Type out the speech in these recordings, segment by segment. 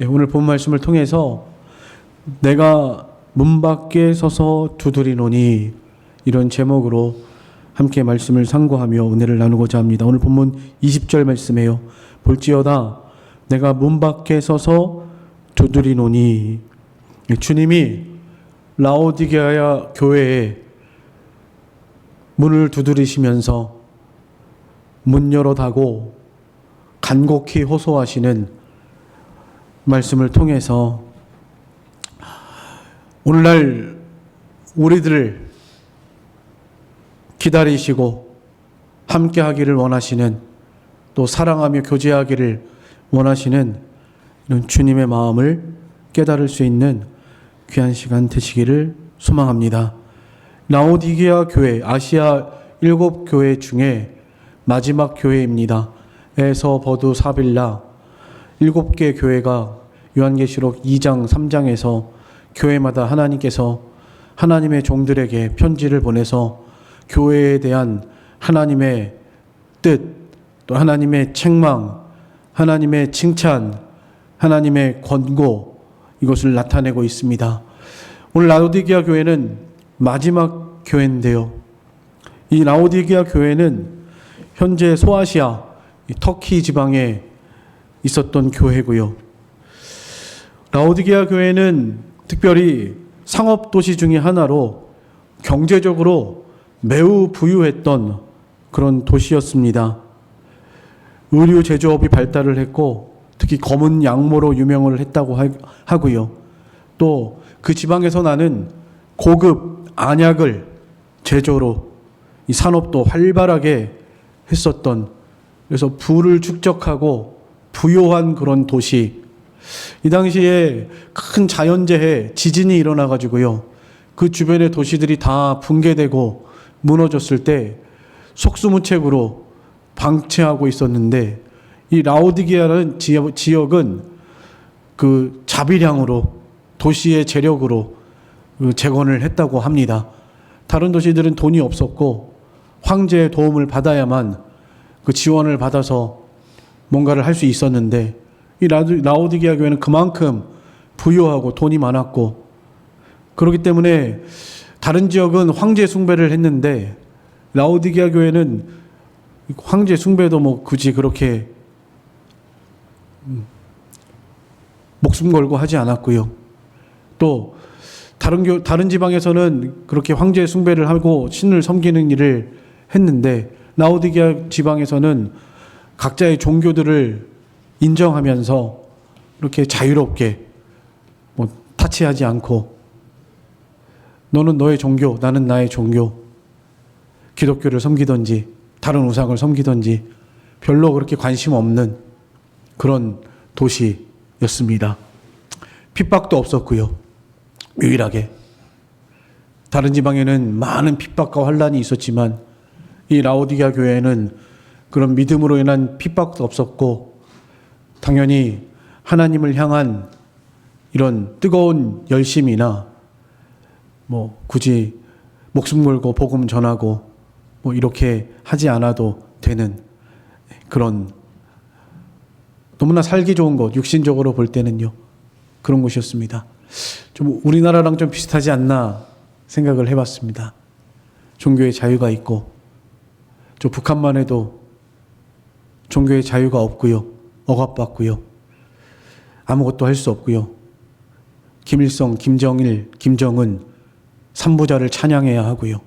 오늘 본 말씀을 통해서 내가 문 밖에 서서 두드리노니 이런 제목으로 함께 말씀을 상고하며 은혜를 나누고자 합니다. 오늘 본문 20절 말씀이에요. 볼지어다 내가 문 밖에 서서 두드리노니. 주님이 라오디게아 교회에 문을 두드리시면서 문 열어다고 간곡히 호소하시는 말씀을 통해서 오늘날 우리들을 기다리시고 함께 하기를 원하시는, 또 사랑하며 교제하기를 원하시는 이런 주님의 마음을 깨달을 수 있는 귀한 시간 되시기를 소망합니다. 라오디게아 교회, 아시아 7교회 중에 마지막 교회입니다. 에서, 버두, 사빌라 7개 교회가 요한계시록 2장 3장에서 교회마다 하나님께서 하나님의 종들에게 편지를 보내서 교회에 대한 하나님의 뜻, 또 하나님의 책망, 하나님의 칭찬, 하나님의 권고, 이것을 나타내고 있습니다. 오늘 라오디게아 교회는 마지막 교회인데요. 이 라오디게아 교회는 현재 소아시아, 터키 지방에 있었던 교회고요. 라오디게아 교회는 특별히 상업도시 중의 하나로 경제적으로 매우 부유했던 그런 도시였습니다. 의류 제조업이 발달을 했고 특히 검은 양모로 유명을 했다고 하고요. 또 그 지방에서 나는 고급 안약을 제조로 이 산업도 활발하게 했었던, 그래서 부를 축적하고 부요한 그런 도시. 이 당시에 큰 자연재해, 지진이 일어나가지고요, 그 주변의 도시들이 다 붕괴되고 무너졌을 때 속수무책으로 방치하고 있었는데, 이 라오디게아라는 지역은 그 자비량으로, 도시의 재력으로 재건을 했다고 합니다. 다른 도시들은 돈이 없었고 황제의 도움을 받아야만 그 지원을 받아서 뭔가를 할 수 있었는데, 이 라오디게아 교회는 그만큼 부유하고 돈이 많았고, 그렇기 때문에 다른 지역은 황제 숭배를 했는데 라오디게아 교회는 황제 숭배도 뭐 굳이 그렇게 목숨 걸고 하지 않았고요. 또 다른 지방에서는 그렇게 황제 숭배를 하고 신을 섬기는 일을 했는데, 라오디게아 지방에서는 각자의 종교들을 인정하면서 이렇게 자유롭게 뭐 타치하지 않고, 너는 너의 종교, 나는 나의 종교, 기독교를 섬기든지 다른 우상을 섬기든지 별로 그렇게 관심 없는 그런 도시였습니다. 핍박도 없었고요. 유일하게 다른 지방에는 많은 핍박과 환란이 있었지만 이 라오디게아 교회에는 그런 믿음으로 인한 핍박도 없었고, 당연히 하나님을 향한 이런 뜨거운 열심이나 뭐 굳이 목숨 걸고 복음 전하고 뭐 이렇게 하지 않아도 되는 그런, 너무나 살기 좋은 곳, 육신적으로 볼 때는요, 그런 곳이었습니다. 좀 우리나라랑 좀 비슷하지 않나 생각을 해봤습니다. 종교의 자유가 있고, 저 북한만 해도 종교의 자유가 없고요, 억압받고요, 아무것도 할 수 없고요. 김일성, 김정일, 김정은 3부자를 찬양해야 하고요.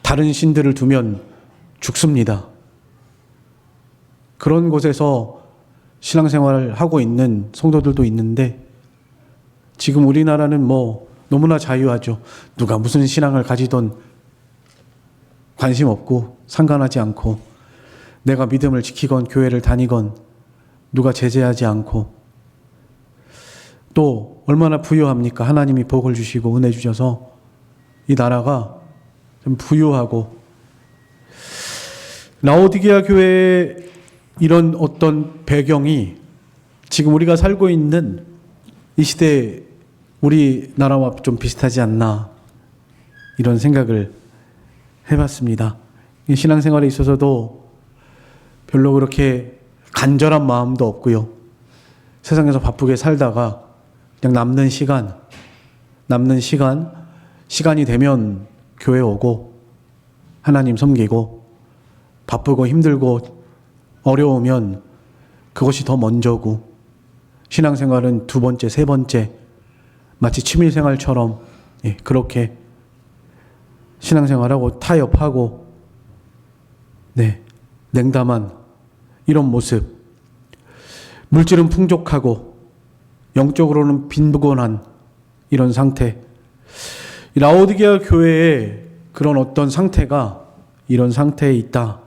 다른 신들을 두면 죽습니다. 그런 곳에서 신앙생활을 하고 있는 성도들도 있는데, 지금 우리나라는 뭐 너무나 자유하죠. 누가 무슨 신앙을 가지던 관심 없고 상관하지 않고, 내가 믿음을 지키건 교회를 다니건 누가 제재하지 않고, 또 얼마나 부유합니까? 하나님이 복을 주시고 은혜 주셔서 이 나라가 좀 부유하고, 라오디게아 교회의 이런 어떤 배경이 지금 우리가 살고 있는 이 시대에 우리나라와 좀 비슷하지 않나, 이런 생각을 해봤습니다. 신앙생활에 있어서도 별로 그렇게 간절한 마음도 없고요, 세상에서 바쁘게 살다가 그냥 시간이 되면 교회 오고 하나님 섬기고 바쁘고 힘들고 어려우면 그것이 더 먼저고 신앙생활은 두 번째, 세 번째 마치 취미생활처럼 그렇게 신앙생활하고 타협하고 냉담한 이런 모습, 물질은 풍족하고 영적으로는 빈곤한 이런 상태, 라오디게아 교회에 그런 어떤 상태가 이런 상태에 있다.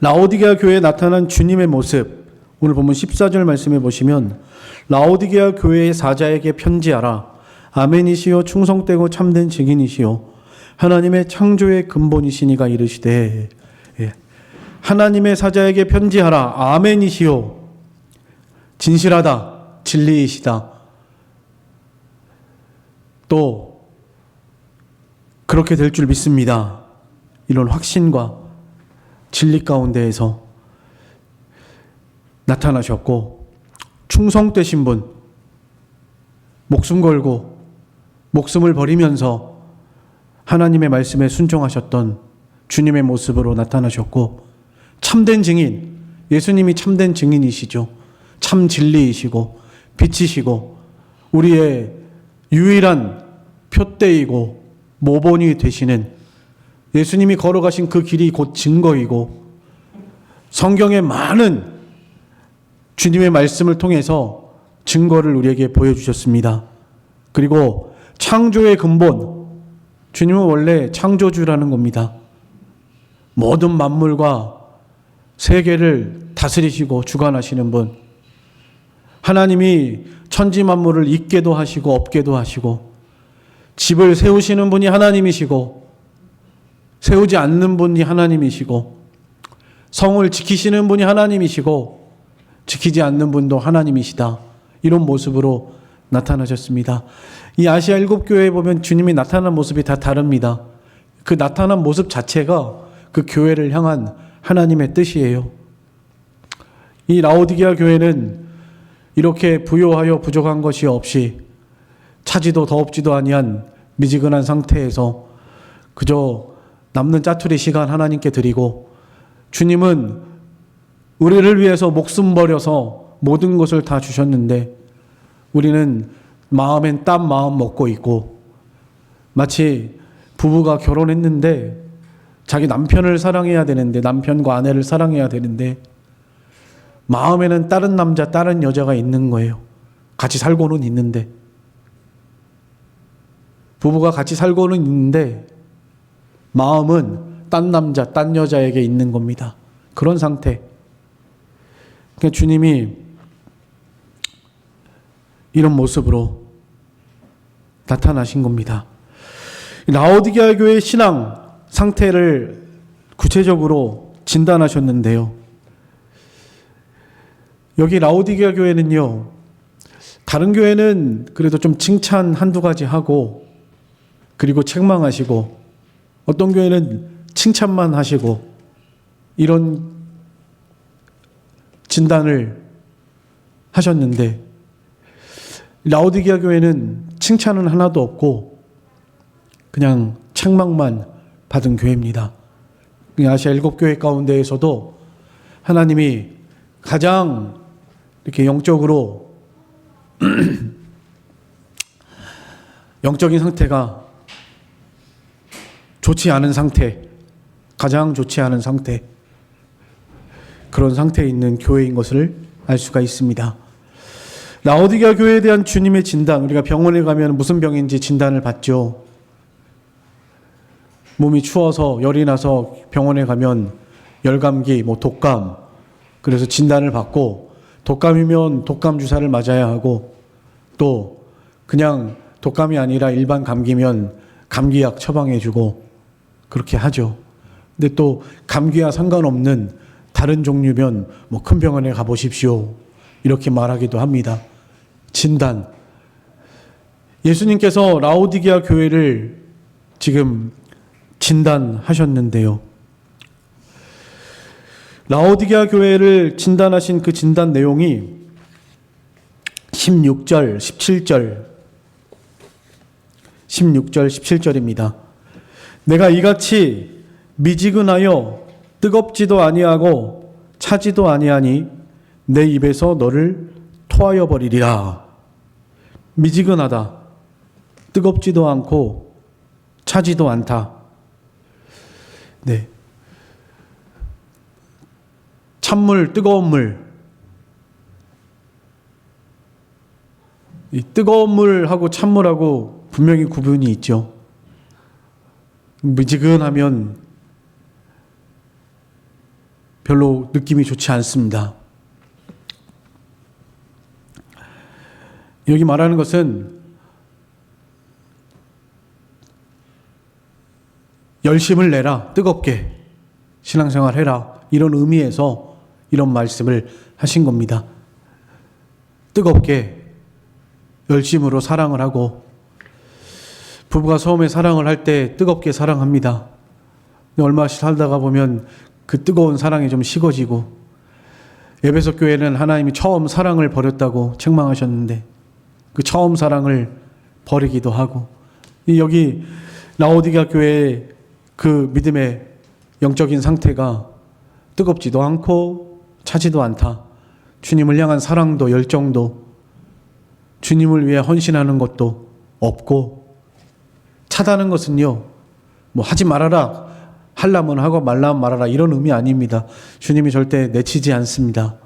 라오디게아 교회에 나타난 주님의 모습, 오늘 보면 14절 말씀해 보시면 라오디게아 교회의 사자에게 편지하라. 아멘이시요 충성되고 참된 증인이시요 하나님의 창조의 근본이시니가 이르시되, 하나님의 사자에게 편지하라. 아멘이시요 진실하다, 진리이시다. 또 그렇게 될 줄 믿습니다. 이런 확신과 진리 가운데에서 나타나셨고, 충성되신 분, 목숨 걸고 목숨을 버리면서 하나님의 말씀에 순종하셨던 주님의 모습으로 나타나셨고, 참된 증인, 예수님이 참된 증인이시죠. 참 진리이시고 빛이시고 우리의 유일한 표대이고 모본이 되시는 예수님이 걸어가신 그 길이 곧 증거이고, 성경의 많은 주님의 말씀을 통해서 증거를 우리에게 보여주셨습니다. 그리고 창조의 근본, 주님은 원래 창조주라는 겁니다. 모든 만물과 세계를 다스리시고 주관하시는 분, 하나님이 천지 만물을 있게도 하시고 없게도 하시고, 집을 세우시는 분이 하나님이시고 세우지 않는 분이 하나님이시고, 성을 지키시는 분이 하나님이시고 지키지 않는 분도 하나님이시다. 이런 모습으로 나타나셨습니다. 이 아시아 7교회에 보면 주님이 나타난 모습이 다 다릅니다. 그 나타난 모습 자체가 그 교회를 향한 하나님의 뜻이에요. 이 라오디게아 교회는 이렇게 부요하여 부족한 것이 없이 차지도 더없지도 아니한 미지근한 상태에서 그저 남는 짜투리 시간 하나님께 드리고, 주님은 우리를 위해서 목숨 버려서 모든 것을 다 주셨는데 우리는 마음엔 딴 마음 먹고 있고, 마치 부부가 결혼했는데 자기 남편을 사랑해야 되는데, 남편과 아내를 사랑해야 되는데 마음에는 다른 남자, 다른 여자가 있는 거예요. 같이 살고는 있는데, 부부가 같이 살고는 있는데 마음은 딴 남자, 딴 여자에게 있는 겁니다. 그런 상태. 그러니까 주님이 이런 모습으로 나타나신 겁니다. 라오디게아 교회의 신앙 상태를 구체적으로 진단하셨는데요. 여기 라오디게아 교회는요, 다른 교회는 그래도 좀 칭찬 한두 가지 하고 그리고 책망하시고, 어떤 교회는 칭찬만 하시고, 이런 진단을 하셨는데 라오디게아 교회는 칭찬은 하나도 없고 그냥 책망만 받은 교회입니다. 아시아 7교회 가운데에서도 하나님이 가장 이렇게 영적으로 영적인 상태가 좋지 않은 상태, 가장 좋지 않은 상태, 그런 상태에 있는 교회인 것을 알 수가 있습니다. 라오디게아 교회에 대한 주님의 진단, 우리가 병원에 가면 무슨 병인지 진단을 받죠. 몸이 추워서 열이 나서 병원에 가면 열감기, 독감, 그래서 진단을 받고, 독감이면 독감 주사를 맞아야 하고, 또 그냥 독감이 아니라 일반 감기면 감기약 처방해주고 그렇게 하죠. 근데 또 감기와 상관없는 다른 종류면 큰 병원에 가보십시오, 이렇게 말하기도 합니다. 진단. 예수님께서 라오디게아 교회를 지금 진단하셨는데요. 라오디게아 교회를 진단하신 그 진단 내용이 16절, 17절, 16절, 17절입니다. 내가 이같이 미지근하여 뜨겁지도 아니하고 차지도 아니하니 내 입에서 너를 토하여 버리리라. 미지근하다. 뜨겁지도 않고 차지도 않다. 네. 찬물, 뜨거운 물. 이 뜨거운 물하고 찬물하고 분명히 구분이 있죠. 미지근하면 별로 느낌이 좋지 않습니다. 여기 말하는 것은 열심을 내라, 뜨겁게 신앙생활 해라, 이런 의미에서 이런 말씀을 하신 겁니다. 뜨겁게 열심으로 사랑을 하고, 부부가 처음에 사랑을 할 때 뜨겁게 사랑합니다. 얼마 살다가 보면 그 뜨거운 사랑이 좀 식어지고, 에베소 교회는 하나님이 처음 사랑을 버렸다고 책망하셨는데 그 처음 사랑을 버리기도 하고, 여기 라오디게아 교회의 그 믿음의 영적인 상태가 뜨겁지도 않고 차지도 않다. 주님을 향한 사랑도 열정도, 주님을 위해 헌신하는 것도 없고, 차다는 것은요, 뭐 하지 말아라, 하려면 하고 말라면 말아라, 이런 의미 아닙니다. 주님이 절대 내치지 않습니다.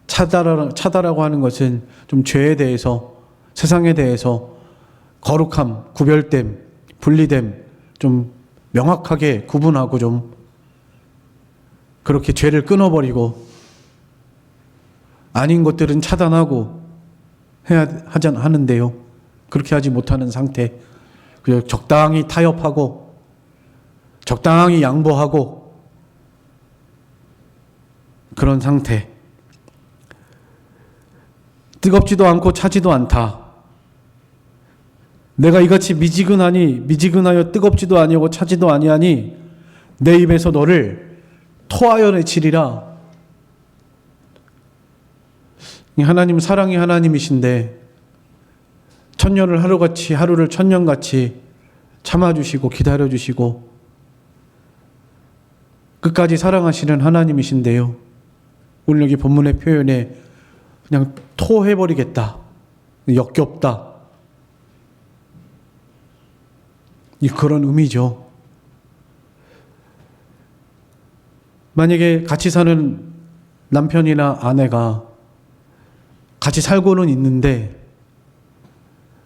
차다라고 하는 것은 좀 죄에 대해서, 세상에 대해서 거룩함, 구별됨, 분리됨, 좀 명확하게 구분하고 좀 그렇게 죄를 끊어버리고 아닌 것들은 차단하고 해야 하는데요. 그렇게 하지 못하는 상태. 그냥 적당히 타협하고 적당히 양보하고 그런 상태. 뜨겁지도 않고 차지도 않다. 내가 이같이 미지근하여 뜨겁지도 아니하고 차지도 아니하니 내 입에서 너를 토하여 내치리라. 하나님 사랑이 하나님이신데 천년을 하루같이, 하루를 천년같이 참아주시고 기다려주시고 끝까지 사랑하시는 하나님이신데요, 오늘 여기 본문의 표현에 그냥 토해버리겠다, 역겹다, 그런 의미죠. 만약에 같이 사는 남편이나 아내가 같이 살고는 있는데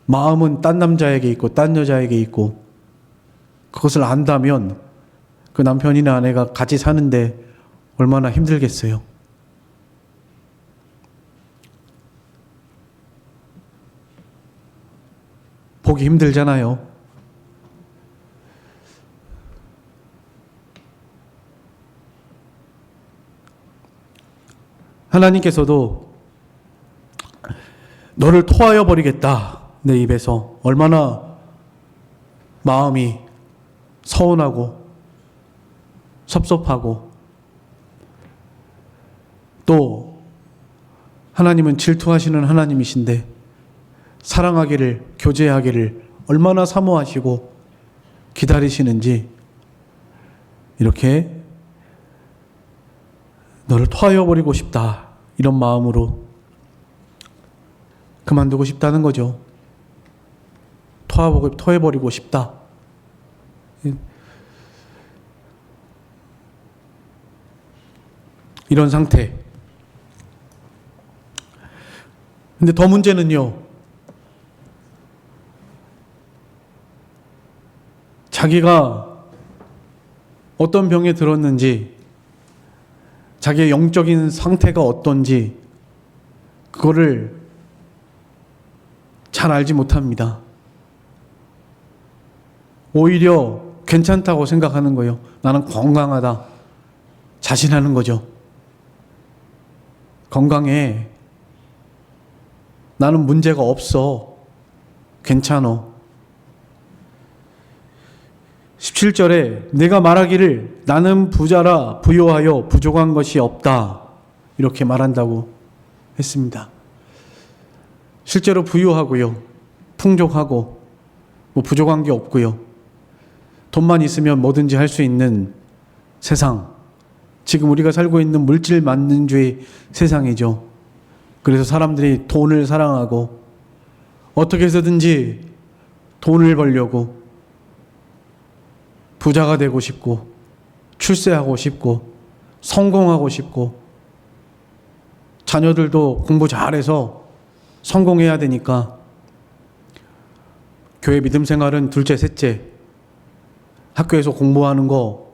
마음은 딴 남자에게 있고 딴 여자에게 있고, 그것을 안다면 그 남편이나 아내가 같이 사는데 얼마나 힘들겠어요. 보기 힘들잖아요. 하나님께서도 너를 토하여 버리겠다, 내 입에서. 얼마나 마음이 서운하고 섭섭하고, 또 하나님은 질투하시는 하나님이신데 사랑하기를, 교제하기를 얼마나 사모하시고 기다리시는지, 이렇게 너를 토하여 버리고 싶다, 이런 마음으로 그만두고 싶다는 거죠. 토해버리고 싶다. 이런 상태. 근데 더 문제는요, 자기가 어떤 병에 들었는지, 자기의 영적인 상태가 어떤지 그거를 잘 알지 못합니다. 오히려 괜찮다고 생각하는 거예요. 나는 건강하다, 자신하는 거죠. 건강해, 나는 문제가 없어, 괜찮어. 17절에 내가 말하기를 나는 부자라 부요하여 부족한 것이 없다, 이렇게 말한다고 했습니다. 실제로 부유하고요. 풍족하고 뭐 부족한 게 없고요. 돈만 있으면 뭐든지 할 수 있는 세상. 지금 우리가 살고 있는 물질 만능주의 세상이죠. 그래서 사람들이 돈을 사랑하고 어떻게 해서든지 돈을 벌려고 부자가 되고 싶고 출세하고 싶고 성공하고 싶고 자녀들도 공부 잘해서 성공해야 되니까 교회 믿음 생활은 둘째, 셋째, 학교에서 공부하는 거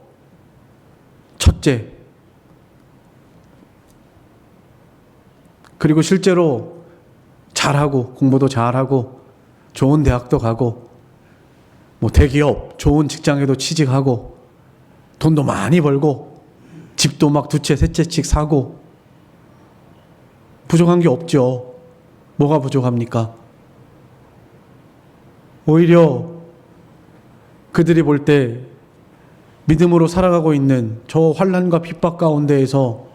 첫째, 그리고 실제로 잘하고 공부도 잘하고 좋은 대학도 가고 뭐 대기업 좋은 직장에도 취직하고 돈도 많이 벌고 집도 막 두 채, 세 채씩 사고 부족한 게 없죠. 뭐가 부족합니까? 오히려 그들이 볼 때 믿음으로 살아가고 있는 저 환난과 핍박 가운데에서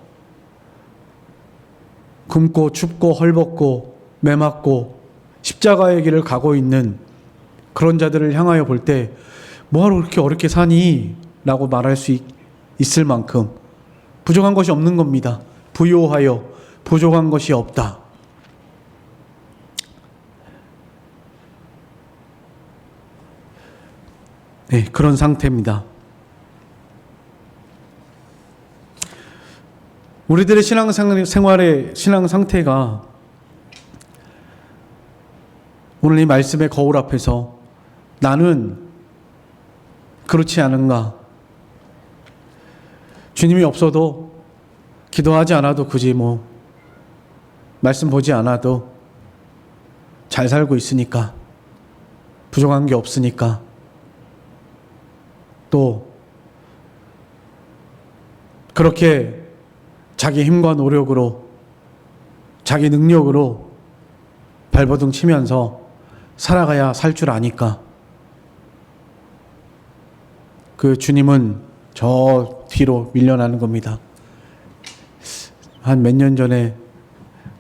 굶고 춥고 헐벗고 매맞고 십자가의 길을 가고 있는 그런 자들을 향하여 볼 때 뭐하러 그렇게 어렵게 사니? 라고 말할 수 있을 만큼 부족한 것이 없는 겁니다. 부요하여 부족한 것이 없다. 네, 그런 상태입니다. 우리들의 신앙생활의 신앙 상태가 오늘 이 말씀의 거울 앞에서 나는 그렇지 않은가? 주님이 없어도 기도하지 않아도 굳이 뭐 말씀 보지 않아도 잘 살고 있으니까 부족한 게 없으니까 또 그렇게 자기 힘과 노력으로 자기 능력으로 발버둥 치면서 살아가야 살 줄 아니까 그 주님은 저 뒤로 밀려나는 겁니다. 한 몇 년 전에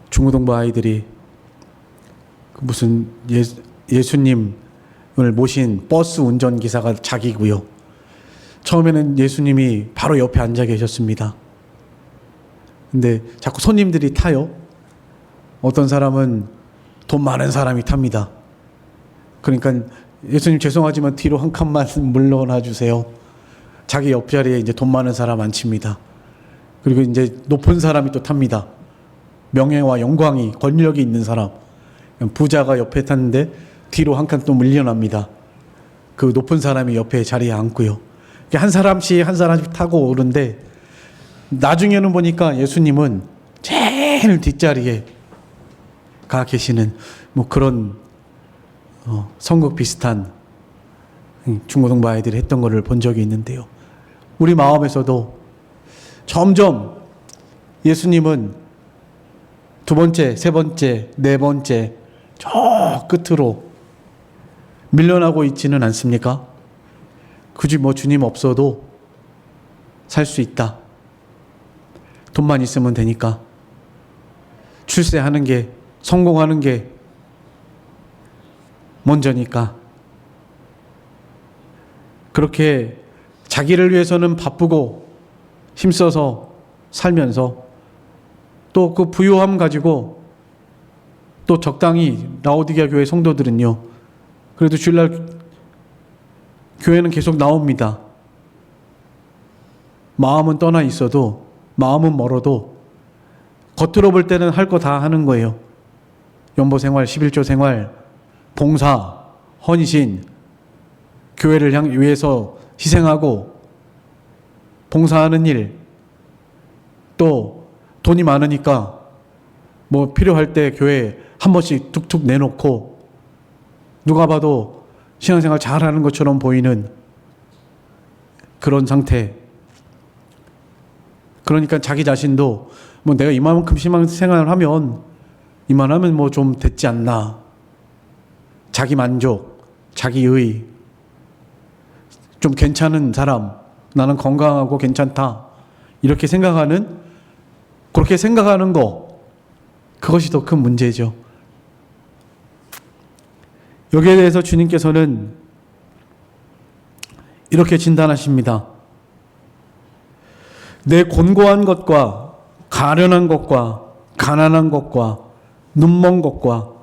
중고등부 아이들이 무슨 예수님을 모신 버스 운전기사가 자기고요. 처음에는 예수님이 바로 옆에 앉아 계셨습니다. 근데 자꾸 손님들이 타요. 어떤 사람은 돈 많은 사람이 탑니다. 그러니까 예수님 죄송하지만 뒤로 한 칸만 물러나 주세요. 자기 옆자리에 이제 돈 많은 사람 앉힙니다. 그리고 이제 높은 사람이 또 탑니다. 명예와 영광이 권력이 있는 사람. 부자가 옆에 탔는데 뒤로 한 칸 또 물려납니다. 그 높은 사람이 옆에 자리에 앉고요. 한 사람씩 타고 오는데 나중에는 보니까 예수님은 제일 뒷자리에 가 계시는 뭐 그런 선극 비슷한 중고등부 아이들이 했던 거를 본 적이 있는데요. 우리 마음에서도 점점 예수님은 두 번째, 세 번째, 네 번째 저 끝으로 밀려나고 있지는 않습니까? 굳이 뭐 주님 없어도 살 수 있다. 돈만 있으면 되니까. 출세하는 게, 성공하는 게 먼저니까. 그렇게 자기를 위해서는 바쁘고 힘써서 살면서 또 그 부요함 가지고 또 적당히 라오디게아 교회 성도들은요. 그래도 주일날 교회는 계속 나옵니다. 마음은 떠나 있어도 마음은 멀어도 겉으로 볼 때는 할 거 다 하는 거예요. 연보 생활, 11조 생활, 봉사, 헌신, 교회를 위해서 희생하고 봉사하는 일, 또 돈이 많으니까 뭐 필요할 때 교회 한 번씩 툭툭 내놓고 누가 봐도 신앙생활 잘하는 것처럼 보이는 그런 상태. 그러니까 자기 자신도 뭐 내가 이만큼 신앙생활을 하면 이만하면 뭐 좀 됐지 않나. 자기 만족, 자기의 좀 괜찮은 사람, 나는 건강하고 괜찮다. 이렇게 생각하는, 그렇게 생각하는 거, 그것이 더 큰 문제죠. 여기에 대해서 주님께서는 이렇게 진단하십니다. 내 곤고한 것과 가련한 것과 가난한 것과 눈먼 것과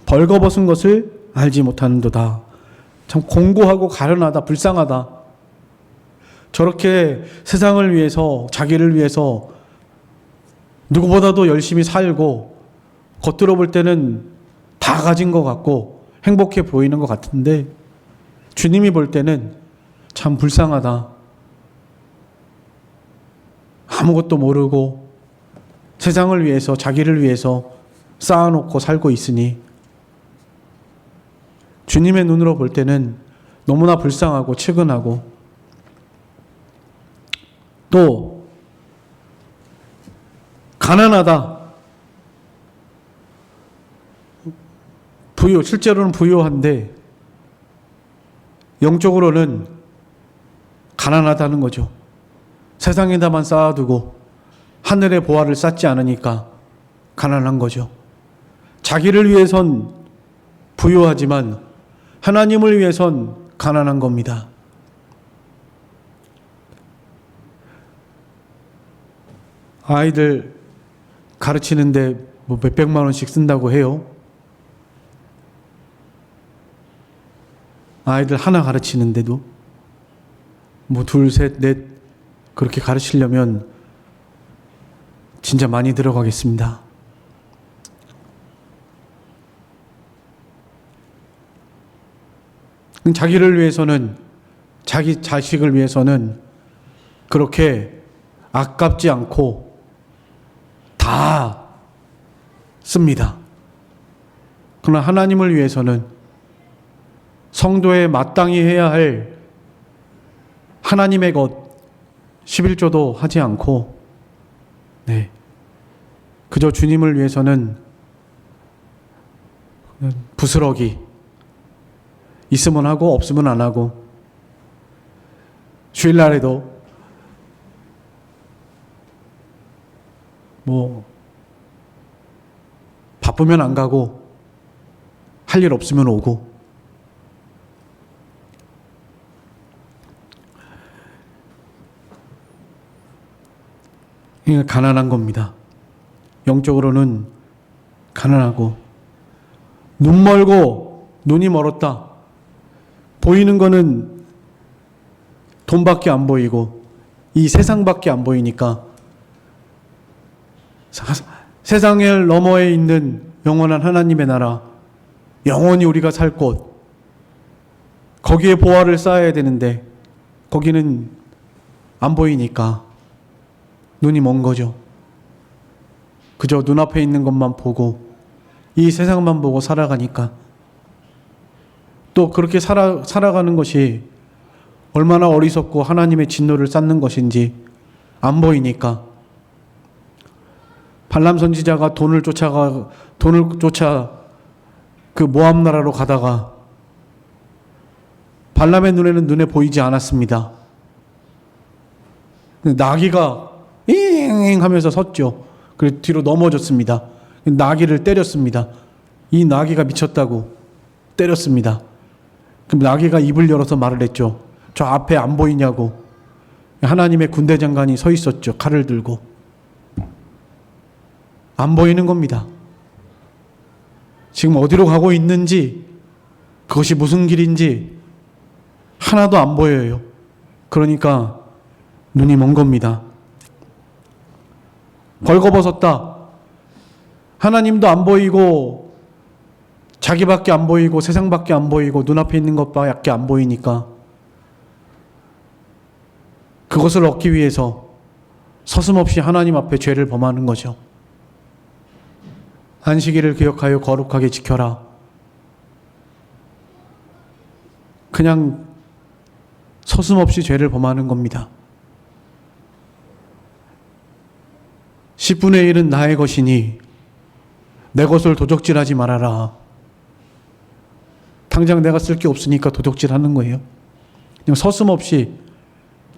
벌거벗은 것을 알지 못하는도다. 참 공고하고 가련하다, 불쌍하다. 저렇게 세상을 위해서, 자기를 위해서 누구보다도 열심히 살고 겉으로 볼 때는 다 가진 것 같고 행복해 보이는 것 같은데 주님이 볼 때는 참 불쌍하다. 아무것도 모르고 세상을 위해서, 자기를 위해서 쌓아놓고 살고 있으니 주님의 눈으로 볼 때는 너무나 불쌍하고 측은하고, 또 가난하다. 실제로는 부유한데 영적으로는 가난하다는 거죠. 세상에다만 쌓아두고 하늘의 보화를 쌓지 않으니까 가난한 거죠. 자기를 위해선 부유하지만 하나님을 위해선 가난한 겁니다. 아이들 가르치는데 뭐 몇백만 원씩 쓴다고 해요. 아이들 하나 가르치는데도 뭐 둘, 셋, 넷 그렇게 가르치려면 진짜 많이 들어가겠습니다. 자기를 위해서는, 자기 자식을 위해서는 그렇게 아깝지 않고 다 씁니다. 그러나 하나님을 위해서는 성도에 마땅히 해야 할 하나님의 것 11조도 하지 않고 그저 주님을 위해서는 부스러기 있으면 하고 없으면 안 하고, 주일날에도 뭐 바쁘면 안 가고 할 일 없으면 오고, 이게 가난한 겁니다. 영적으로는 가난하고, 눈 멀고 눈이 멀었다. 보이는 거는 돈밖에 안 보이고 이 세상밖에 안 보이니까 세상의 너머에 있는 영원한 하나님의 나라, 영원히 우리가 살 곳, 거기에 보화를 쌓아야 되는데 거기는 안 보이니까 눈이 먼 거죠. 그저 눈앞에 있는 것만 보고 이 세상만 보고 살아가니까, 또 그렇게 살아가는 것이 얼마나 어리석고 하나님의 진노를 쌓는 것인지 안 보이니까, 발람 선지자가 돈을 쫓아 그 모압 나라로 가다가 발람의 눈에 보이지 않았습니다. 나귀가 잉잉 하면서 섰죠. 그리고 뒤로 넘어졌습니다. 나귀를 때렸습니다. 이 나귀가 미쳤다고 때렸습니다. 그럼 나귀가 입을 열어서 말을 했죠. 저 앞에 안 보이냐고. 하나님의 군대 장관이 서 있었죠. 칼을 들고. 안 보이는 겁니다. 지금 어디로 가고 있는지, 그것이 무슨 길인지 하나도 안 보여요. 그러니까 눈이 먼 겁니다. 벌거벗었다. 하나님도 안 보이고 자기밖에 안 보이고 세상밖에 안 보이고 눈앞에 있는 것밖에 안 보이니까 그것을 얻기 위해서 서슴없이 하나님 앞에 죄를 범하는 거죠. 안식일을 기억하여 거룩하게 지켜라. 그냥 서슴없이 죄를 범하는 겁니다. 10분의 1은 나의 것이니 내 것을 도적질하지 말아라. 당장 내가 쓸 게 없으니까 도적질하는 거예요. 그냥 서슴없이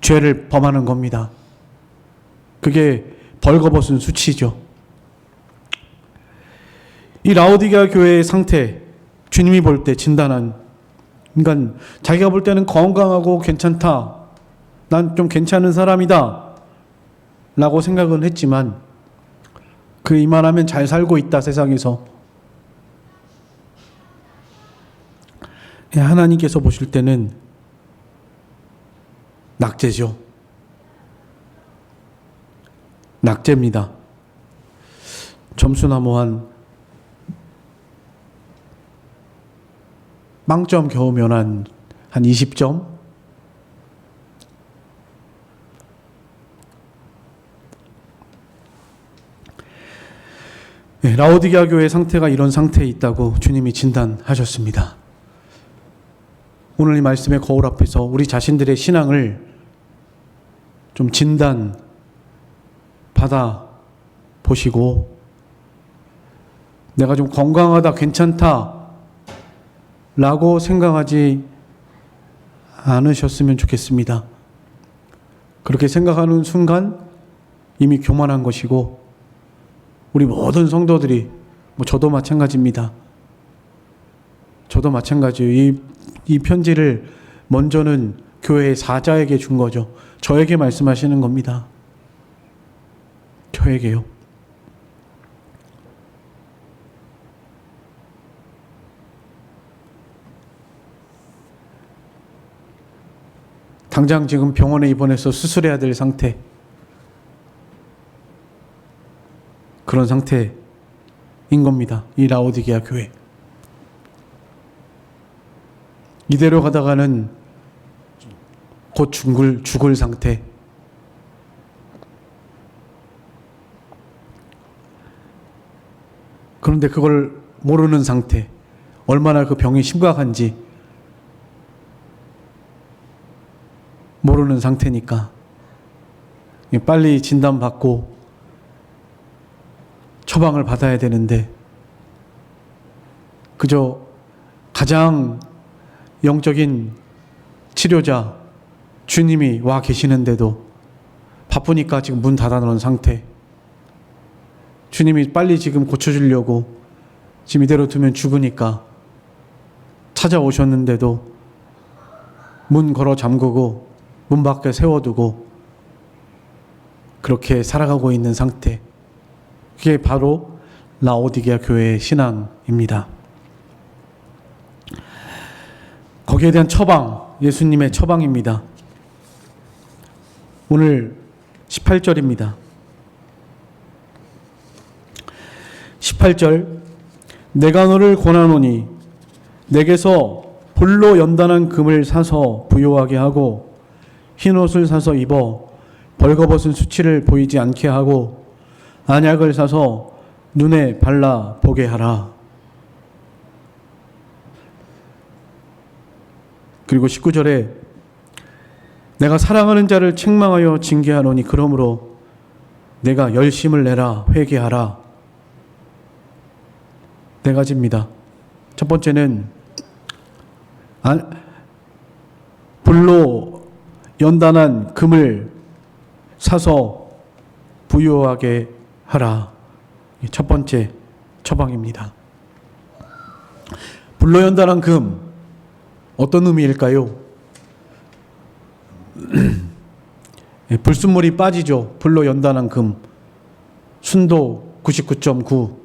죄를 범하는 겁니다. 그게 벌거벗은 수치죠. 이 라오디게아 교회의 상태, 주님이 볼 때 진단한, 그러니까 자기가 볼 때는 건강하고 괜찮다, 난 좀 괜찮은 사람이다 라고 생각은 했지만 그 이만하면 잘 살고 있다 세상에서. 하나님께서 보실 때는 낙제죠. 낙제입니다. 점수나 뭐 한 빵점 겨우면 한 20점? 네, 라오디게아 교회의 상태가 이런 상태에 있다고 주님이 진단하셨습니다. 오늘 이 말씀의 거울 앞에서 우리 자신들의 신앙을 좀 진단 받아 보시고, 내가 좀 건강하다, 괜찮다 라고 생각하지 않으셨으면 좋겠습니다. 그렇게 생각하는 순간 이미 교만한 것이고, 우리 모든 성도들이, 뭐 저도 마찬가지입니다. 저도 마찬가지예요. 이 편지를 먼저는 교회의 사자에게 준 거죠. 저에게 말씀하시는 겁니다. 저에게요. 당장 지금 병원에 입원해서 수술해야 될 상태, 그런 상태인 겁니다. 이 라오디게아 교회. 이대로 가다가는 곧 죽을 상태. 그런데 그걸 모르는 상태, 얼마나 그 병이 심각한지 모르는 상태니까 빨리 진단받고 처방을 받아야 되는데, 그저 가장 영적인 치료자 주님이 와 계시는데도 바쁘니까 지금 문 닫아놓은 상태. 주님이 빨리 지금 고쳐주려고 지금 이대로 두면 죽으니까 찾아오셨는데도 문 걸어 잠그고 문 밖에 세워두고 그렇게 살아가고 있는 상태. 그게 바로 라오디게아 교회의 신앙입니다. 거기에 대한 처방, 예수님의 처방입니다. 오늘 18절입니다. 18절, 내가 너를 권하노니 내게서 불로 연단한 금을 사서 부요하게 하고 흰옷을 사서 입어 벌거벗은 수치를 보이지 않게 하고 안약을 사서 눈에 발라 보게 하라. 그리고 19절에 내가 사랑하는 자를 책망하여 징계하노니 그러므로 내가 열심을 내라 회개하라. 네 가지입니다. 첫 번째는 불로 연단한 금을 사서 부요하게 하라. 첫 번째 처방입니다. 불로 연단한 금, 어떤 의미일까요? 불순물이 빠지죠. 불로 연단한 금. 순도 99.9.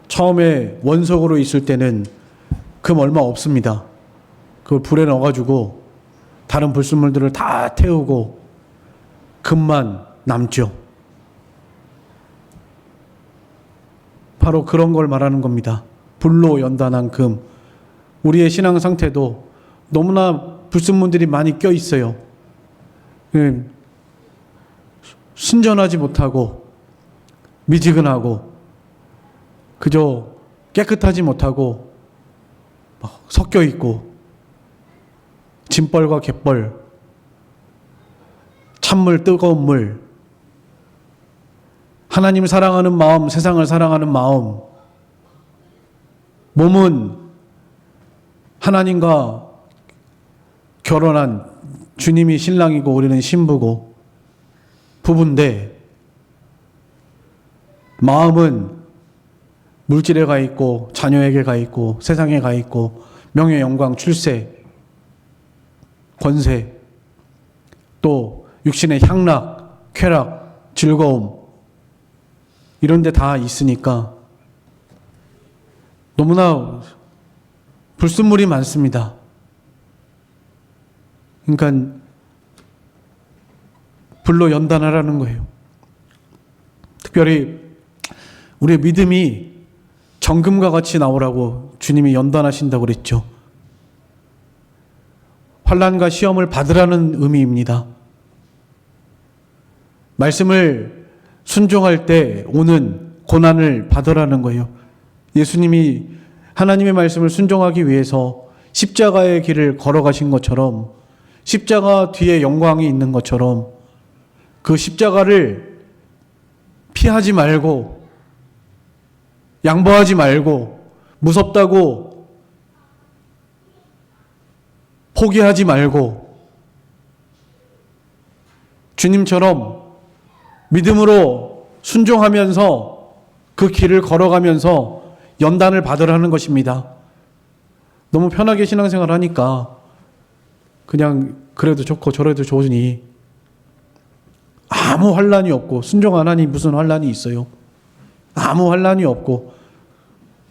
처음에 원석으로 있을 때는 금 얼마 없습니다. 그걸 불에 넣어가지고 다른 불순물들을 다 태우고 금만 남죠. 바로 그런 걸 말하는 겁니다. 불로 연단한 금. 우리의 신앙 상태도 너무나 불순물들이 많이 껴 있어요. 순전하지 못하고 미지근하고 그저 깨끗하지 못하고 섞여 있고 진벌과 갯벌, 찬물, 뜨거운 물, 하나님을 사랑하는 마음, 세상을 사랑하는 마음, 몸은 하나님과 결혼한 주님이 신랑이고 우리는 신부고 부부인데 마음은 물질에 가 있고 자녀에게 가 있고 세상에 가 있고 명예, 영광, 출세, 권세, 또 육신의 향락, 쾌락, 즐거움 이런 데 다 있으니까 너무나 불순물이 많습니다. 그러니까 불로 연단하라는 거예요. 특별히 우리의 믿음이 정금과 같이 나오라고 주님이 연단하신다고 그랬죠. 환난과 시험을 받으라는 의미입니다. 말씀을 순종할 때 오는 고난을 받으라는 거예요. 예수님이 하나님의 말씀을 순종하기 위해서 십자가의 길을 걸어가신 것처럼 십자가 뒤에 영광이 있는 것처럼 그 십자가를 피하지 말고 양보하지 말고 무섭다고 포기하지 말고 주님처럼 믿음으로 순종하면서 그 길을 걸어가면서 연단을 받으라는 것입니다. 너무 편하게 신앙생활 하니까 그냥 그래도 좋고 저래도 좋으니 아무 환난이 없고 순종 안 하니 무슨 환난이 있어요? 아무 환난이 없고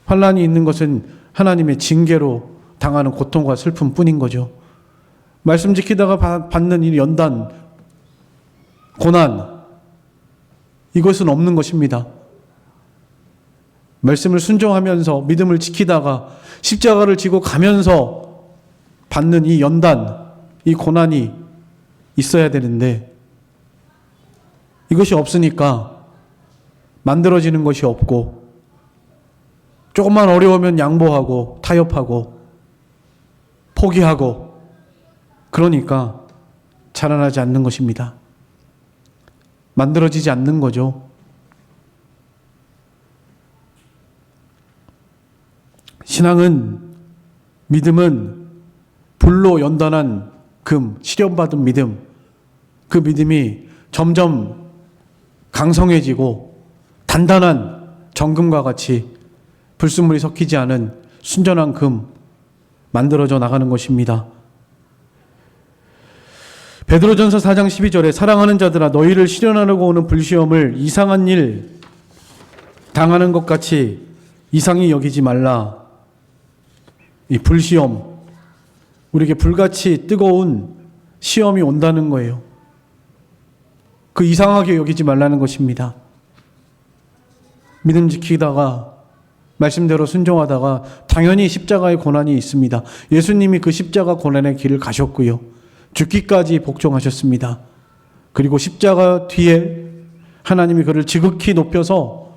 환난이 있는 것은 하나님의 징계로 당하는 고통과 슬픔 뿐인 거죠. 말씀 지키다가 받는 이 연단, 고난 이것은 없는 것입니다. 말씀을 순종하면서 믿음을 지키다가 십자가를 지고 가면서 받는 이 연단, 이 고난이 있어야 되는데 이것이 없으니까 만들어지는 것이 없고 조금만 어려우면 양보하고 타협하고 포기하고 그러니까 자라나지 않는 것입니다. 만들어지지 않는 거죠. 신앙은, 믿음은 불로 연단한 금, 시련받은 믿음, 그 믿음이 점점 강성해지고 단단한 정금과 같이 불순물이 섞이지 않은 순전한 금 만들어져 나가는 것입니다. 베드로전서 4장 12절에 사랑하는 자들아 너희를 시련하려고 오는 불시험을 이상한 일 당하는 것 같이 이상히 여기지 말라. 이 불시험, 우리에게 불같이 뜨거운 시험이 온다는 거예요. 그 이상하게 여기지 말라는 것입니다. 믿음 지키다가 말씀대로 순종하다가 당연히 십자가의 고난이 있습니다. 예수님이 그 십자가 고난의 길을 가셨고요. 죽기까지 복종하셨습니다. 그리고 십자가 뒤에 하나님이 그를 지극히 높여서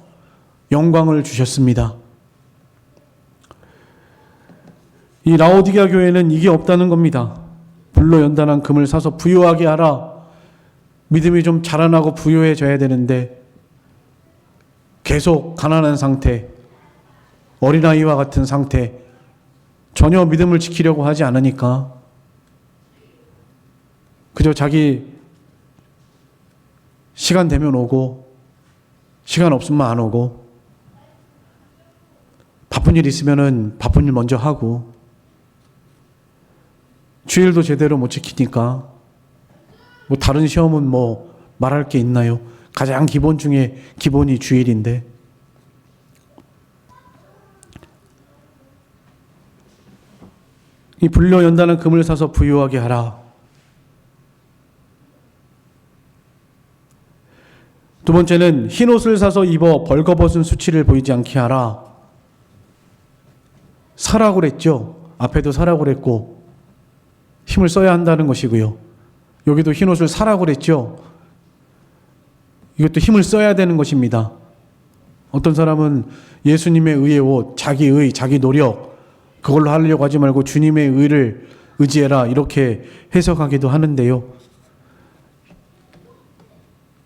영광을 주셨습니다. 이 라오디게아 교회는 이게 없다는 겁니다. 불로 연단한 금을 사서 부유하게 하라. 믿음이 좀 자라나고 부유해져야 되는데 계속 가난한 상태, 어린아이와 같은 상태, 전혀 믿음을 지키려고 하지 않으니까 그저 자기 시간 되면 오고 시간 없으면 안 오고 바쁜 일 있으면은 바쁜 일 먼저 하고 주일도 제대로 못 지키니까 뭐 다른 시험은 뭐 말할 게 있나요? 가장 기본 중에 기본이 주일인데 이 불로 연단한 금을 사서 부유하게 하라. 두 번째는 흰 옷을 사서 입어 벌거벗은 수치를 보이지 않게 하라. 사라고 그랬죠. 앞에도 사라고 그랬고 힘을 써야 한다는 것이고요. 여기도 흰 옷을 사라고 그랬죠. 이것도 힘을 써야 되는 것입니다. 어떤 사람은 예수님의 의의 옷, 자기 의, 자기 노력 그걸로 하려고 하지 말고 주님의 의를 의지해라 이렇게 해석하기도 하는데요.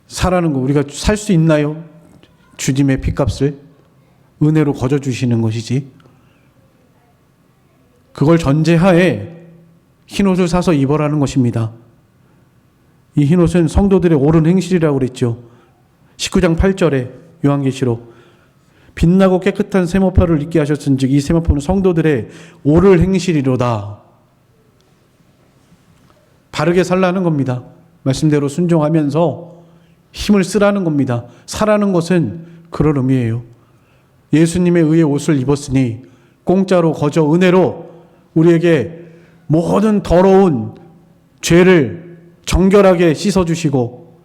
사라는 거 우리가 살 수 있나요? 주님의 피값을 은혜로 거저 주시는 것이지. 그걸 전제하에 흰옷을 사서 입어라는 것입니다. 이 흰옷은 성도들의 옳은 행실이라고 그랬죠. 19장 8절에 요한계시록 빛나고 깨끗한 세마포를 입게 하셨은즉 이 세마포는 성도들의 옳을 행실이로다. 바르게 살라는 겁니다. 말씀대로 순종하면서 힘을 쓰라는 겁니다. 사라는 것은 그런 의미예요. 예수님의 의의 옷을 입었으니 공짜로 거저 은혜로 우리에게 모든 더러운 죄를 정결하게 씻어주시고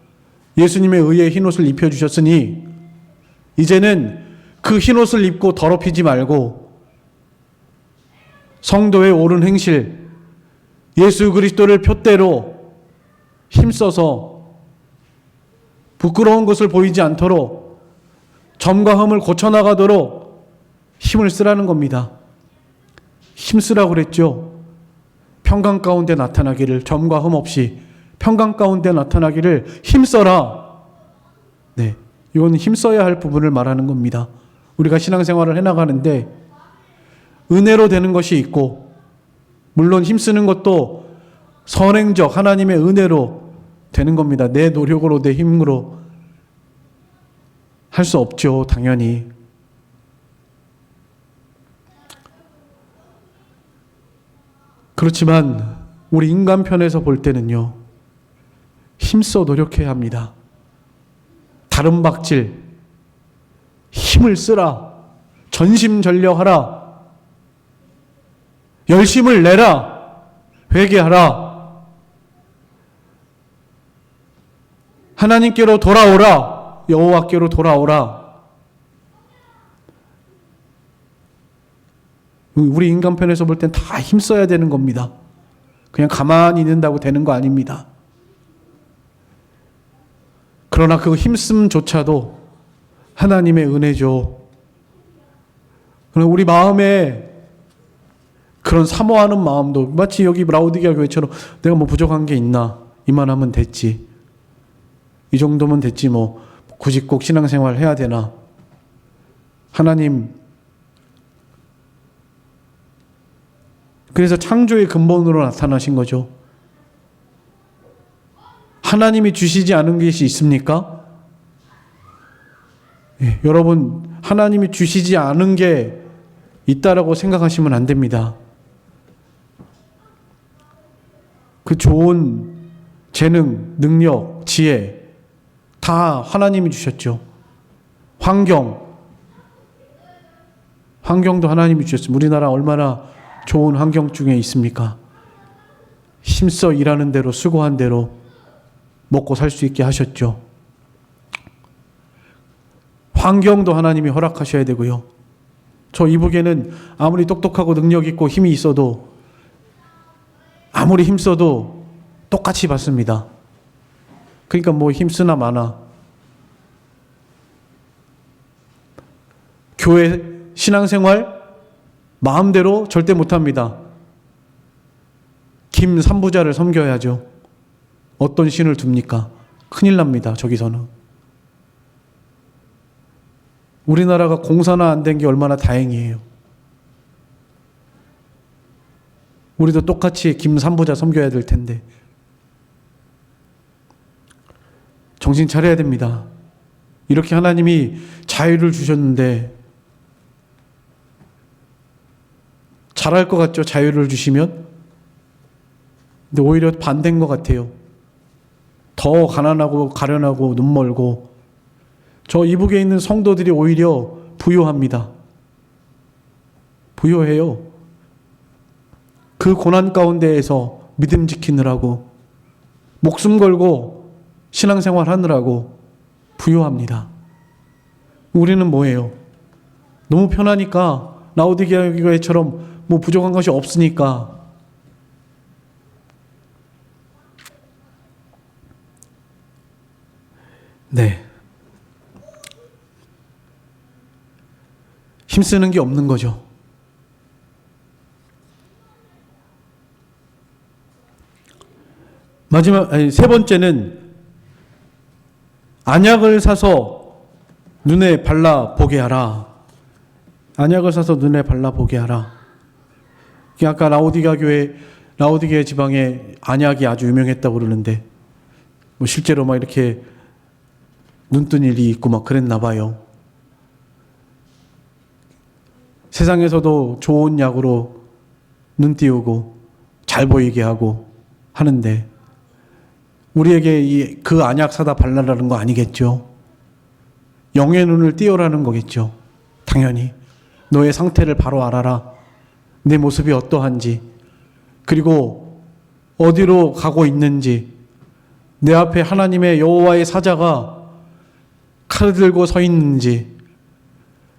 예수님의 의의 흰옷을 입혀주셨으니 이제는 그 흰옷을 입고 더럽히지 말고 성도의 옳은 행실, 예수 그리스도를 표대로 힘써서 부끄러운 것을 보이지 않도록 점과 흠을 고쳐나가도록 힘을 쓰라는 겁니다. 힘쓰라고 그랬죠. 평강 가운데 나타나기를, 점과 흠 없이 평강 가운데 나타나기를 힘써라. 네, 이건 힘써야 할 부분을 말하는 겁니다. 우리가 신앙생활을 해나가는데 은혜로 되는 것이 있고, 물론 힘쓰는 것도 선행적 하나님의 은혜로 되는 겁니다. 내 노력으로, 내 힘으로 할 수 없죠, 당연히. 그렇지만 우리 인간 편에서 볼 때는요, 힘써 노력해야 합니다. 다른 박질, 힘을 쓰라, 전심전력하라, 열심을 내라, 회개하라, 하나님께로 돌아오라, 여호와께로 돌아오라. 우리 인간 편에서 볼 땐 다 힘써야 되는 겁니다. 그냥 가만히 있는다고 되는 거 아닙니다. 그러나 그 힘씀조차도 하나님의 은혜죠. 그러나 우리 마음에 그런 사모하는 마음도, 마치 여기 라오디게아 교회처럼 내가 뭐 부족한 게 있나, 이만하면 됐지, 이 정도면 됐지, 뭐 굳이 꼭 신앙생활 해야 되나. 하나님, 그래서 창조의 근본으로 나타나신 거죠. 하나님이 주시지 않은 것이 있습니까? 예, 여러분, 하나님이 주시지 않은 게 있다라고 생각하시면 안 됩니다. 그 좋은 재능, 능력, 지혜 다 하나님이 주셨죠. 환경도 하나님이 주셨습니다. 우리나라 얼마나 좋은 환경 중에 있습니까? 힘써 일하는 대로, 수고한 대로 먹고 살 수 있게 하셨죠. 환경도 하나님이 허락하셔야 되고요. 저 이북에는 아무리 똑똑하고 능력 있고 힘이 있어도, 아무리 힘써도 똑같이 받습니다. 그러니까 뭐 힘쓰나 마나. 교회 신앙생활 마음대로 절대 못합니다. 김 삼부자를 섬겨야죠. 어떤 신을 둡니까? 큰일 납니다, 저기서는. 우리나라가 공사나 안 된 게 얼마나 다행이에요. 우리도 똑같이 김 삼부자 섬겨야 될 텐데. 정신 차려야 됩니다. 이렇게 하나님이 자유를 주셨는데, 잘할 것 같죠? 자유를 주시면. 근데 오히려 반대인 것 같아요. 더 가난하고 가련하고 눈멀고. 저 이북에 있는 성도들이 오히려 부요합니다. 부요해요. 그 고난 가운데에서 믿음 지키느라고, 목숨 걸고 신앙생활 하느라고 부요합니다. 우리는 뭐예요? 너무 편하니까, 라오디게아 교회처럼 뭐 부족한 것이 없으니까. 네. 힘쓰는 게 없는 거죠. 세 번째는 안약을 사서 눈에 발라 보게 하라. 안약을 사서 눈에 발라 보게 하라. 아까 라오디게아 지방에 안약이 아주 유명했다고 그러는데, 뭐 실제로 막 이렇게 눈뜬 일이 있고 막 그랬나 봐요. 세상에서도 좋은 약으로 눈 띄우고 잘 보이게 하고 하는데 우리에게 그 안약 사다 발라라는 거 아니겠죠? 영의 눈을 띄우라는 거겠죠. 당연히 너의 상태를 바로 알아라. 내 모습이 어떠한지, 그리고 어디로 가고 있는지, 내 앞에 하나님의 여호와의 사자가 칼을 들고 서 있는지,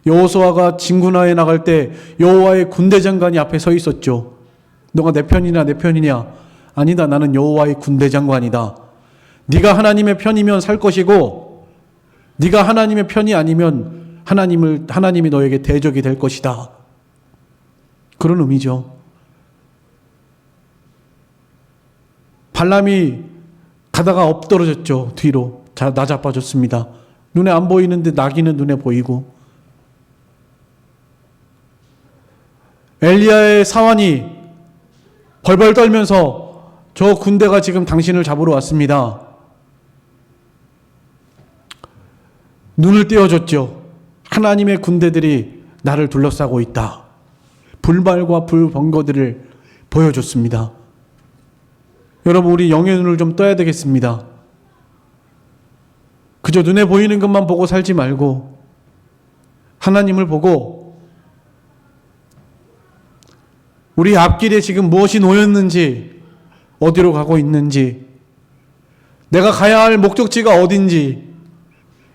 여호수아가 진군하에 나갈 때 여호와의 군대 장관이 앞에 서 있었죠. 너가 내 편이냐 내 편이냐? 아니다, 나는 여호와의 군대 장관이다. 네가 하나님의 편이면 살 것이고 네가 하나님의 편이 아니면 하나님이 너에게 대적이 될 것이다. 그런 의미죠. 발람이 가다가 엎드러졌죠. 뒤로 나자빠졌습니다. 눈에 안 보이는데 나귀는 눈에 보이고, 엘리야의 사환이 벌벌 떨면서 저 군대가 지금 당신을 잡으러 왔습니다. 눈을 띄워줬죠. 하나님의 군대들이 나를 둘러싸고 있다. 불발과 불번거들을 보여줬습니다. 여러분, 우리 영의 눈을 좀 떠야 되겠습니다. 그저 눈에 보이는 것만 보고 살지 말고 하나님을 보고 우리 앞길에 지금 무엇이 놓였는지, 어디로 가고 있는지, 내가 가야 할 목적지가 어딘지,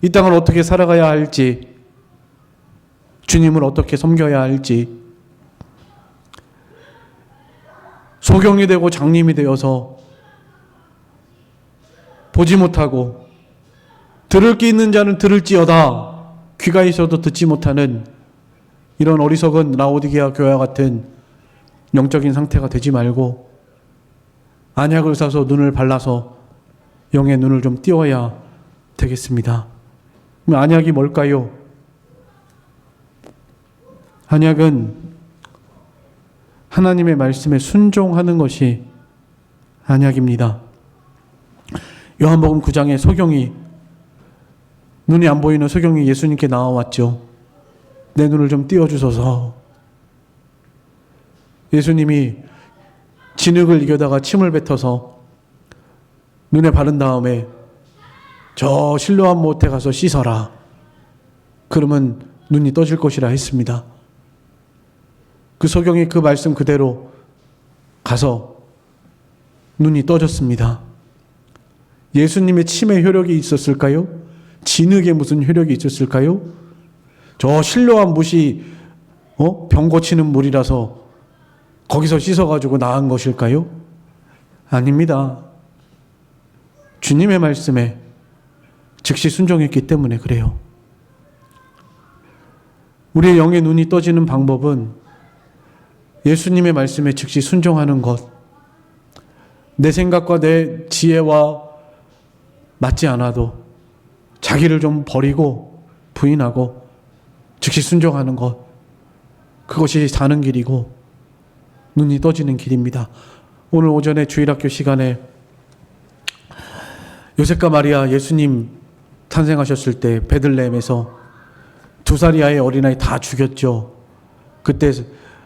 이 땅을 어떻게 살아가야 할지, 주님을 어떻게 섬겨야 할지, 소경이 되고 장님이 되어서 보지 못하고 들을 게 있는 자는 들을지어다 귀가 있어도 듣지 못하는 이런 어리석은 라오디게아 교회와 같은 영적인 상태가 되지 말고 안약을 사서 눈을 발라서 영의 눈을 좀 띄워야 되겠습니다. 그럼 안약이 뭘까요? 안약은 하나님의 말씀에 순종하는 것이 안약입니다. 요한복음 9장에 소경이, 눈이 안 보이는 소경이 예수님께 나와왔죠. 내 눈을 좀 띄워주소서. 예수님이 진흙을 이겨다가 침을 뱉어서 눈에 바른 다음에 저 실로암 못에 가서 씻어라. 그러면 눈이 떠질 것이라 했습니다. 그 소경이 그 말씀 그대로 가서 눈이 떠졌습니다. 예수님의 침에 효력이 있었을까요? 진흙에 무슨 효력이 있었을까요? 저 실로암 못이 병 고치는 물이라서 거기서 씻어가지고 나은 것일까요? 아닙니다. 주님의 말씀에 즉시 순종했기 때문에 그래요. 우리의 영의 눈이 떠지는 방법은 예수님의 말씀에 즉시 순종하는 것, 내 생각과 내 지혜와 맞지 않아도 자기를 좀 버리고 부인하고 즉시 순종하는 것, 그것이 사는 길이고 눈이 떠지는 길입니다. 오늘 오전에 주일학교 시간에 요셉과 마리아 예수님 탄생하셨을 때 베들레헴에서 2살 이하의 어린아이 다 죽였죠. 그때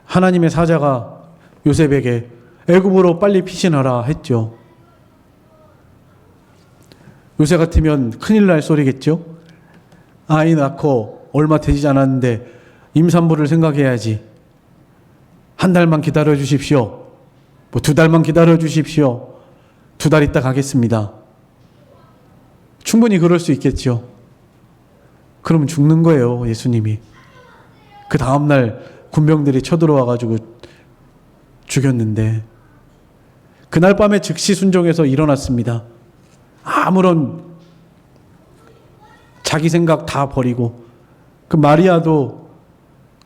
하나님의 사자가 요셉에게 애굽으로 빨리 피신하라 했죠. 요새 같으면 큰일 날 소리겠죠. 아이 낳고 얼마 되지 않았는데 임산부를 생각해야지. 한 달만 기다려 주십시오. 2달만 기다려 주십시오. 2달 있다 가겠습니다. 충분히 그럴 수 있겠죠. 그러면 죽는 거예요, 예수님이. 그 다음날 군병들이 쳐들어와가지고 죽였는데 그날 밤에 즉시 순종해서 일어났습니다. 아무런 자기 생각 다 버리고. 그 마리아도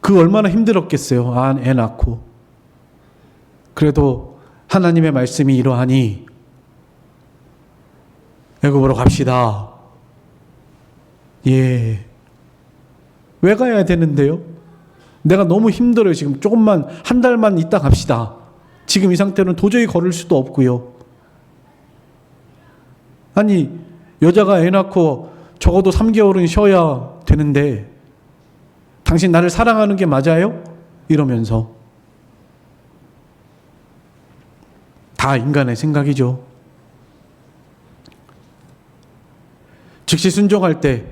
그 얼마나 힘들었겠어요. 애 낳고. 그래도 하나님의 말씀이 이러하니 애굽으로 갑시다. 예. 왜 가야 되는데요? 내가 너무 힘들어요. 지금 조금만, 한 달만 있다 갑시다. 지금 이 상태로는 도저히 걸을 수도 없고요. 아니, 여자가 애 낳고 적어도 3개월은 쉬어야 되는데 당신 나를 사랑하는 게 맞아요? 이러면서 다 인간의 생각이죠. 즉시 순종할 때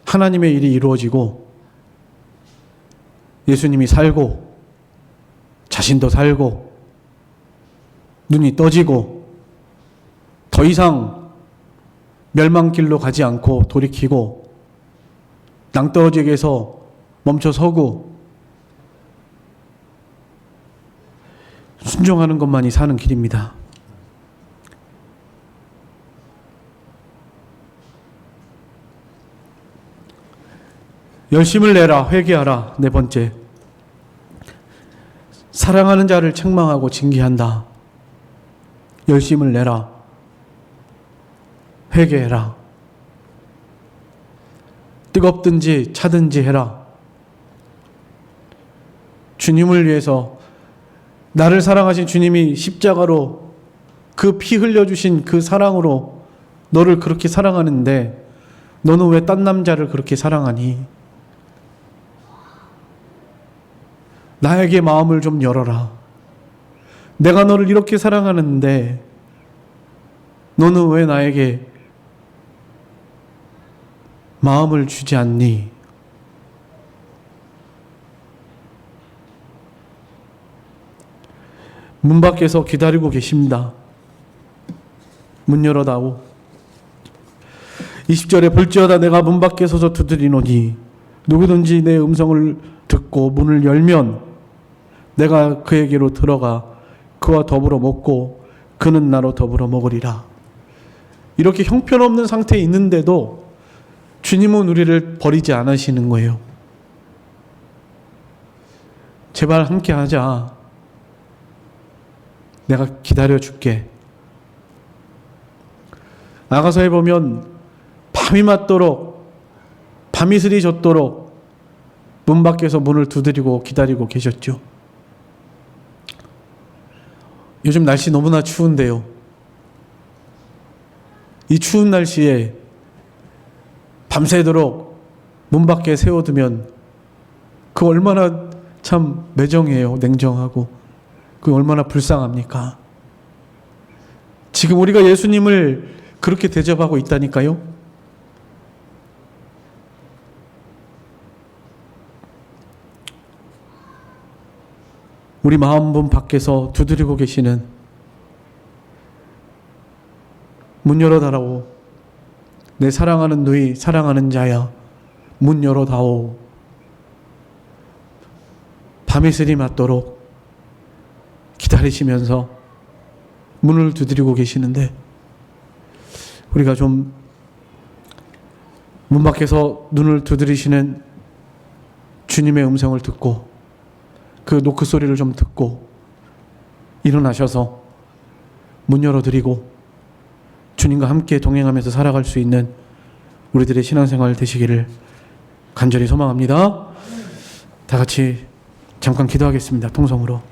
하나님의 일이 이루어지고 예수님이 살고 자신도 살고 눈이 떠지고 더 이상 멸망길로 가지 않고 돌이키고 낭떠러지에서 멈춰서고 순종하는 것만이 사는 길입니다. 열심을 내라, 회개하라. 네 번째, 사랑하는 자를 책망하고 징계한다. 열심을 내라, 회개해라. 뜨겁든지 차든지 해라. 주님을 위해서, 나를 사랑하신 주님이 십자가로 그 피 흘려주신 그 사랑으로 너를 그렇게 사랑하는데 너는 왜 딴 남자를 그렇게 사랑하니? 나에게 마음을 좀 열어라. 내가 너를 이렇게 사랑하는데 너는 왜 나에게 마음을 주지 않니? 문 밖에서 기다리고 계십니다. 문 열어다오. 20절에 볼지어다 내가 문 밖에 서서 두드리노니 누구든지 내 음성을 듣고 문을 열면 내가 그에게로 들어가 그와 더불어 먹고 그는 나로 더불어 먹으리라. 이렇게 형편없는 상태에 있는데도 주님은 우리를 버리지 않으시는 거예요. 제발 함께 하자. 내가 기다려줄게. 나가서에 보면 밤이 맞도록, 밤이슬이 젖도록 문 밖에서 문을 두드리고 기다리고 계셨죠. 요즘 날씨 너무나 추운데요. 이 추운 날씨에 밤새도록 문 밖에 세워두면 그 얼마나 참 매정해요. 냉정하고. 그 얼마나 불쌍합니까? 지금 우리가 예수님을 그렇게 대접하고 있다니까요. 우리 마음문 밖에서 두드리고 계시는 문 열어다오. 내 사랑하는 누이, 사랑하는 자야, 문 열어다오. 밤이슬이 맞도록 기다리시면서 문을 두드리고 계시는데 우리가 좀 문 밖에서 눈을 두드리시는 주님의 음성을 듣고 그 노크 소리를 좀 듣고 일어나셔서 문 열어드리고 주님과 함께 동행하면서 살아갈 수 있는 우리들의 신앙생활 되시기를 간절히 소망합니다. 다 같이 잠깐 기도하겠습니다. 통성으로.